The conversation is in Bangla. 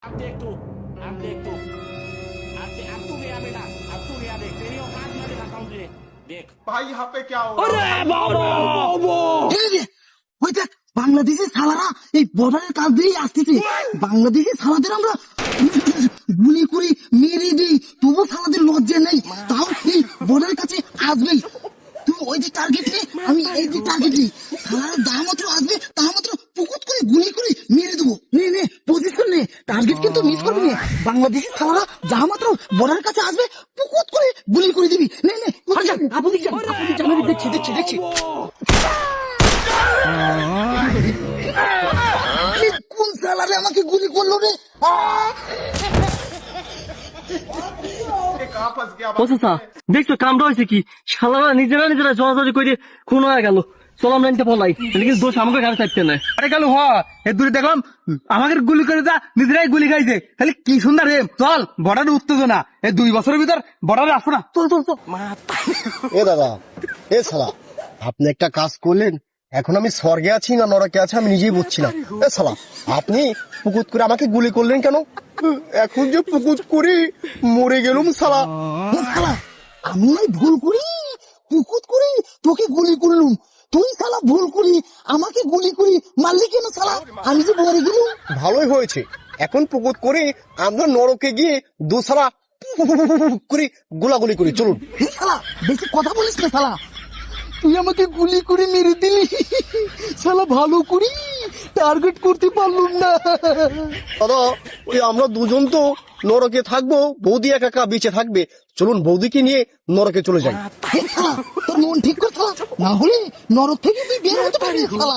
अब देख तू अब देख तू अब तू गया बेटा अब तू गया देख तेरी औकात मैं दिखाता हूँ तुझे देख भाई यहाँ पे क्या हो रहा है? এই যে, ওই দেখ বাংলাদেশের সালারা এই বর্ডারের কাছ দিয়েই আসতেছে। বাংলাদেশের সালাদের আমরা গুলি করে মেরে দিই, তবু সালাদের লজ্জা নেই, তাও এই বর্ডারের কাছে আসবেই। তুই ওই যে টার্গেট নে, আমি এই যে টার্গেট নি, সালারা যা মাত্র আসবে তা মাত্র পুকুত করে গুলি করে মেরে দেবো। নে নে পজিশন নে, টার্গেট কিন্তু মিস করবি না। বাংলাদেশের সালারা যা মাত্র বর্ডারের কাছে আসবে পুকুত করে গুলি করে দিবি। নে নে আপনি দেখছি দেখছি দেখছি। কোন সালারে আমাকে গুলি করলো রে? ये कहाँ फंस गया ও চাচা দেখছো কামটা হয়েছে কি, শালারা নিজেরা জড়াজড়ি করে খুন হয়ে গেল। চল আমরা নিতে পলাই, এটা কিন্তু দোষ আমাকে গাড়ি চাইতে না। আরে গেল হ এ দূরে দেখলাম আমাকে গুলি করে যা, নিজেরাই গুলি খাইছে। তাহলে কি সুন্দর রে, চল বর্ডারে উত্তেজনা, এই 2 বছরের ভিতর বর্ডারে আসবো না। চল চল চল। এ দাদা, এ শালা, আপনি একটা কাজ করলেন, এখন আমি স্বর্গে আছি না নরকে আছি আমি নিজেই বুঝছি না। এ শালা, আপনি পুকুত করে আমাকে গুলি করলেন কেন? এখন যে পুকুত করে মরে গেলুম শালা। এ শালা, আমি নাই ভুল করি পুকুত করি তোকে গুলি করলুম, তুই শালা ভুল করি আমাকে গুলি করি মারলি কেন শালা? আমি যে মরে গেলুম। ভালোই হয়েছে, এখন পুকুত করে আমরা নরকে গিয়ে দুসালা করে গোলাগুলি করি, চলুন। হে শালা, বেশি কথা বলিস না শালা, তুই আমাকে গুলি করে মেরে দিলি শালা, ভালো করি টার্গেট করতে পারলুম না। দাদা, ওই আমরা দুজন তো নরকে থাকবো, বৌদি একা একা বেঁচে থাকবে, চলুন বৌদিকে নিয়ে নরকে চলে যাই। হে শালা, তোর মন ঠিক কর শালা, না হলে নরক থেকে তুই বের হতে পারবি শালা।